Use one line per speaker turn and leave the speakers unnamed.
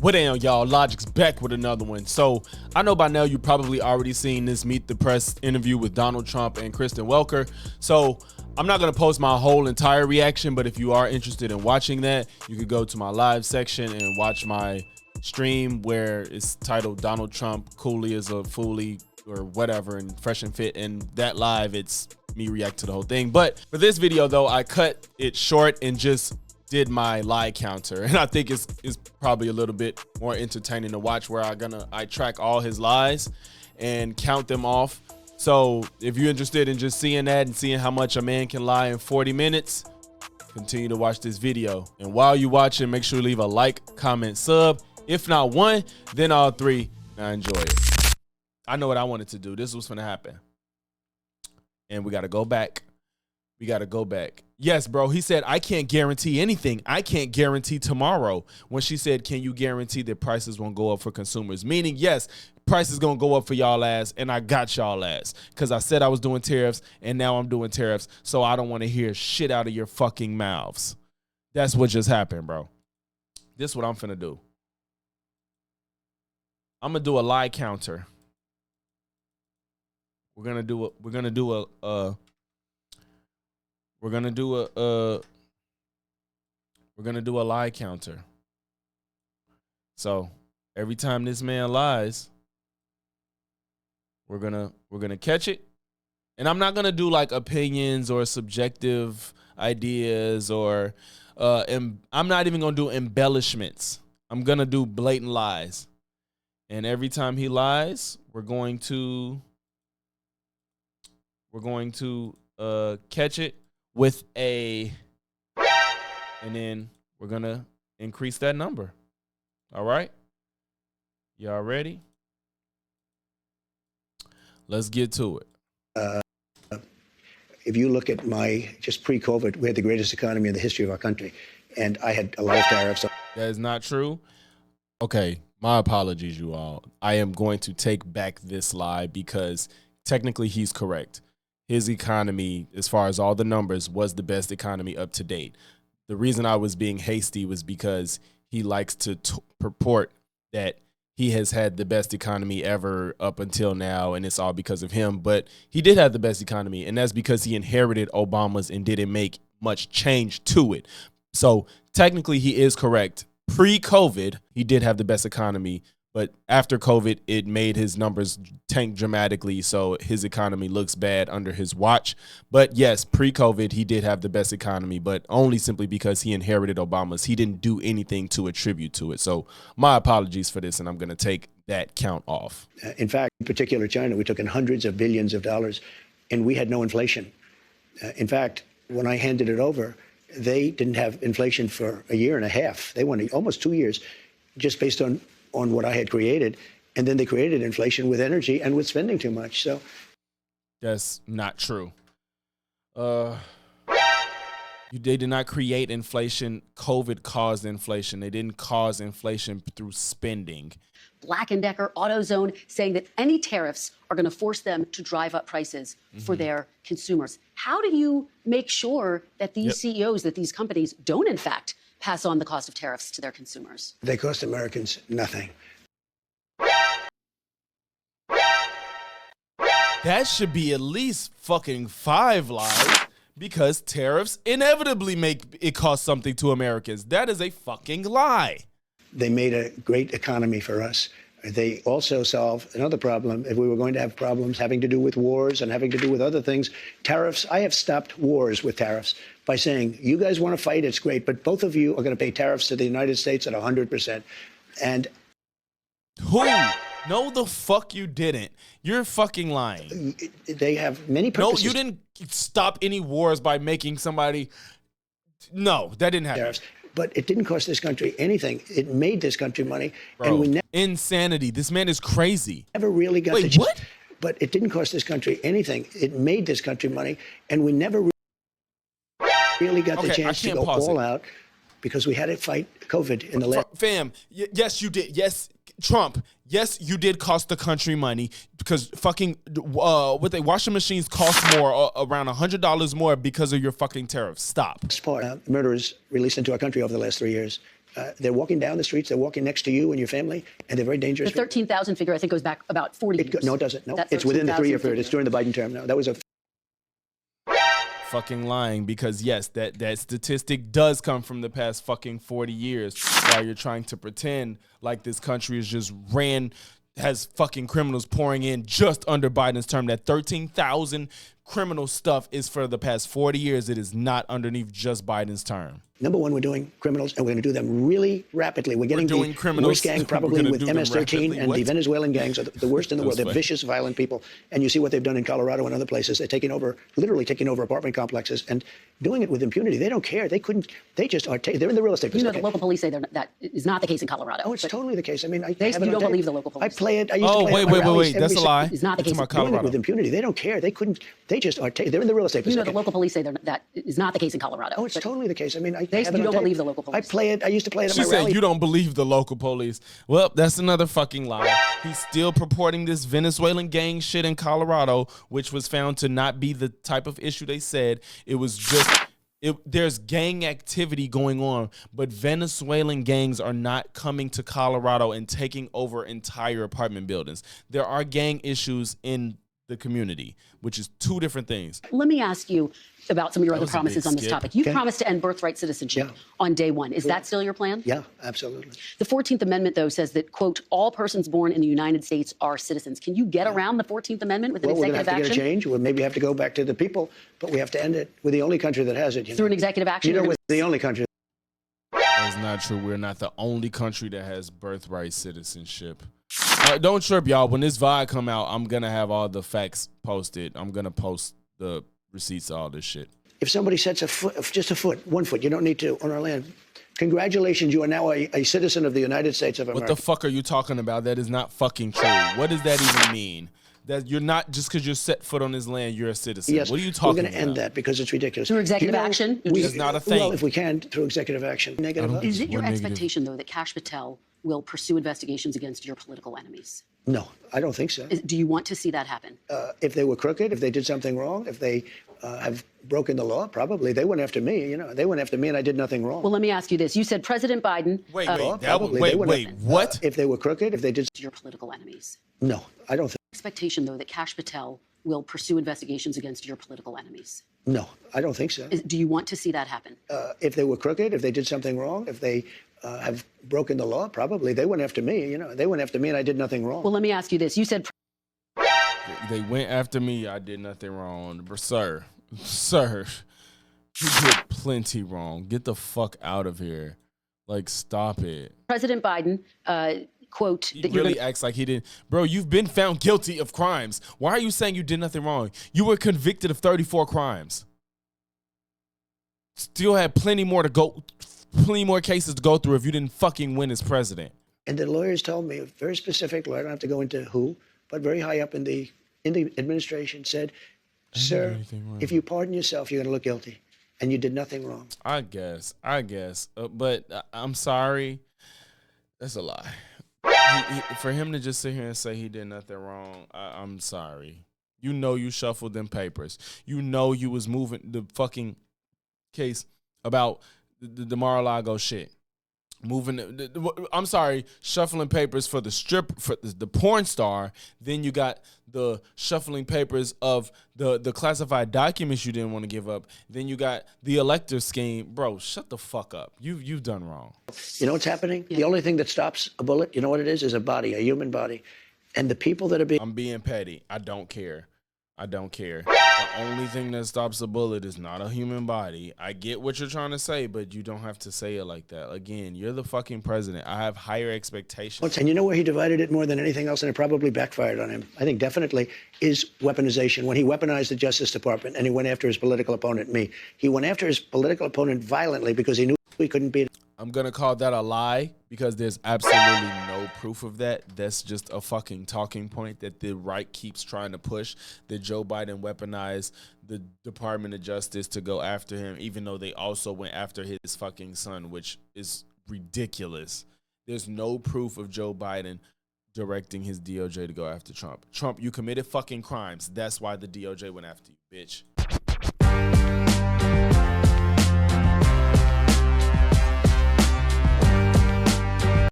What down, y'all? Logic's back with another one. So I know by now you probably already seen this Meet the Press interview with Donald Trump and Kristen Welker. So I'm not gonna post my whole entire reaction, but if you are interested in watching that, you could go to my live section and watch my stream where it's titled Donald Trump Coolly is a Foolie or whatever and Fresh and Fit. And that live, it's me react to the whole thing. But for this video though, I cut it short and just did my lie counter, and I think it's probably a little bit more entertaining to watch, where I track all his lies and count them off. So if you're interested in just seeing that and seeing how much a man can lie in 40 minutes, continue to watch this video. And while you watching, make sure you leave a like, comment, sub. If not one, then all three. Now enjoy it. I know what I wanted to do. This was gonna happen, and we got to go back. We got to go back. Yes, bro. He said, I can't guarantee anything. I can't guarantee tomorrow. When she said, can you guarantee that prices won't go up for consumers? Meaning, yes, prices going to go up for y'all ass, and I got y'all ass. Because I said I was doing tariffs, and now I'm doing tariffs, so I don't want to hear shit out of your fucking mouths. That's what just happened, bro. This is what I'm finna do. I'm going to do a lie counter. We're going to do a lie counter. So every time this man lies, we're gonna catch it. And I'm not gonna do like opinions or subjective ideas or I'm not even gonna do embellishments. I'm gonna do blatant lies. And every time he lies, we're going to catch it with and then we're gonna increase that number. All right, y'all ready? Let's get to it.
If you look at just pre-COVID, we had the greatest economy in the history of our country, and I had a lot of tariffs.
That is not true. Okay, my apologies, you all. I am going to take back this lie because technically he's correct. His economy, as far as all the numbers, was the best economy up to date. The reason I was being hasty was because he likes to purport that he has had the best economy ever up until now, and it's all because of him. But he did have the best economy, and that's because he inherited Obama's and didn't make much change to it. So technically he is correct. Pre-COVID, he did have the best economy. But after COVID, it made his numbers tank dramatically, so his economy looks bad under his watch. But yes, pre-COVID, he did have the best economy, but only simply because he inherited Obama's. He didn't do anything to attribute to it. So my apologies for this, and I'm going to take that count off.
In fact, in particular, China, we took in hundreds of billions of dollars, and we had no inflation. In fact, when I handed it over, they didn't have inflation for a year and a half. They went almost 2 years just based on what I had created, and then they created inflation with energy and with spending too much. So
that's not true. They did not create inflation. COVID caused inflation. They didn't cause inflation through spending.
Black & Decker, AutoZone saying that any tariffs are going to force them to drive up prices for their consumers. How do you make sure that these CEOs, that these companies don't, in fact, pass on the cost of tariffs to their consumers?
they cost Americans nothing.
That should be at least fucking 5 lies, because tariffs inevitably make it cost something to Americans. That is a fucking lie.
They made a great economy for us. They also solved another problem. If we were going to have problems having to do with wars and having to do with other things, tariffs, I have stopped wars with tariffs by saying, you guys want to fight, it's great, but both of you are going to pay tariffs to the United States at 100%. And
who? No, the fuck you didn't. You're fucking lying.
They have many purposes.
No, you didn't stop any wars by making somebody. No, that didn't happen.
Tariffs. But it didn't cost this country anything. It made this country money.
Bro,
and we
insanity. This man is crazy.
never really got
Wait,
the
what?
But it didn't cost this country anything. It made this country money, and we never really got the chance to go all out because we had to fight COVID in the last.
Fam, yes, you did. Yes, Trump. Yes, you did cost the country money because fucking what they washing machines cost more, around $100 more because of your fucking tariffs. Stop.
Murderers released into our country over the last 3 years. They're walking down the streets. They're walking next to you and your family, and they're very dangerous.
The 13,000 figure, I think, goes back about 40 years.
No, it doesn't. No,
That
it's within the 3-year
13,000
period. It's during the Biden term. No, that was a
fucking lying, because yes, that statistic does come from the past fucking 40 years, while you're trying to pretend like this country is just has fucking criminals pouring in just under Biden's term. That 13,000 criminal stuff is for the past 40 years. It is not underneath just Biden's term.
Number one, we're doing criminals, and we're going to do them really rapidly. We're getting
doing
the
criminals.
worst gang probably with MS-13, and the Venezuelan gangs are the worst in the world. They're vicious, violent people. And you see what they've done in Colorado and other places. They're literally taking over apartment complexes and doing it with impunity. They don't care. They just are. They're in the real estate business.
The local police say that is not the case in Colorado.
Oh, it's totally the case. I mean,
you don't believe the local police.
I play it. I used to play it.
Wait. That's a lie.
It's not the case.
Doing it with impunity. They don't care. They just are. They're in the real estate business.
The local police say that is not the case in Colorado.
Oh, it's totally the case. I mean,
you don't believe the local police.
I play it. I used to play it.
She
at my
said
rally.
you don't believe the local police. Well, that's another fucking lie. He's still purporting this Venezuelan gang shit in Colorado, which was found to not be the type of issue they said. It was just there's gang activity going on, but Venezuelan gangs are not coming to Colorado and taking over entire apartment buildings. There are gang issues in the community, which is two different things.
Let me ask you about some of your other
was a
promises
big
on this
skip.
topic. You
Okay.
promised to end birthright citizenship on day one. Is that still your plan?
Yeah, absolutely.
The 14th Amendment, though, says that, quote, all persons born in the United States are citizens. Can you get around the 14th Amendment with an
Well, we're going to
executive
have to get a
action?
change. We'll maybe have to go back to the people, but we have to end it. We're the only country that has it.
Through an executive action?
We're the only country.
That's not true. We're not the only country that has birthright citizenship. Don't trip, y'all. When this VOD come out, I'm going to have all the facts posted. I'm going to post the receipts, all this shit.
If somebody sets a foot, just a foot, 1 foot, you don't need to, on our land, congratulations, you are now a citizen of the United States of America.
What the fuck are you talking about? That is not fucking true. What does that even mean? That you're not, just because you're set foot on this land, you're a citizen.
Yes,
what are you talking about?
we're going to end that because it's ridiculous.
Through executive action?
It's not a thing.
Well, if we can, through executive action. Negative votes?
Is it your
We're negative.
expectation, though, that Kash Patel will pursue investigations against your political enemies?
No, I don't think so.
Do you want to see that happen?
If they were crooked, if they did something wrong, if they have broken the law, probably. They went after me, They went after me and I did nothing wrong.
Well, let me ask you this. You said President Biden...
Wait,
Probably. They went after-
what?
If they were crooked, if they did...
your political enemies.
No, I don't think...
Expectation, though, that Kash Patel will pursue investigations against your political enemies.
No, I don't think so.
Do you want to see that happen?
If they were crooked, if they did something wrong, if they have broken the law, probably. They went after me, They went after me and I did nothing wrong.
Well, let me ask you this. You said...
They went after me. I did nothing wrong. But sir, you did plenty wrong. Get the fuck out of here. Like, stop it.
President Biden, quote,
He
that you're
really
gonna,
acts like he didn't. Bro, you've been found guilty of crimes. Why are you saying you did nothing wrong? You were convicted of 34 crimes. Still had plenty more cases to go through if you didn't fucking win as president.
And the lawyers told me, a very specific lawyer, I don't have to go into who, but very high up in the administration said, sir, if you pardon yourself, you're going to look guilty. And you did nothing wrong.
I guess. But I'm sorry. That's a lie. For him to just sit here and say he did nothing wrong, I'm sorry. You shuffled them papers. You was moving the fucking case about the Mar-a-Lago shit. I'm sorry, shuffling papers for the porn star. Then you got the shuffling papers of the classified documents you didn't want to give up. Then you got the elector scheme. Bro, shut the fuck up. You've done wrong.
You know what's happening? Yeah. The only thing that stops a bullet, you know what it is a body, a human body. And the people that are being...
I'm being petty. I don't care. The only thing that stops a bullet is not a human body. I get what you're trying to say, but you don't have to say it like that. Again, you're the fucking president. I have higher expectations.
And you know where he divided it more than anything else, and it probably backfired on him, I think definitely, is weaponization. When he weaponized the Justice Department and he went after his political opponent, me, he went after his political opponent violently because he knew he couldn't beat it.
I'm going to call that a lie because there's absolutely no proof of that. That's just a fucking talking point that the right keeps trying to push, that Joe Biden weaponized the Department of Justice to go after him, even though they also went after his fucking son, which is ridiculous. There's no proof of Joe Biden directing his DOJ to go after Trump. Trump, you committed fucking crimes. That's why the DOJ went after you, bitch.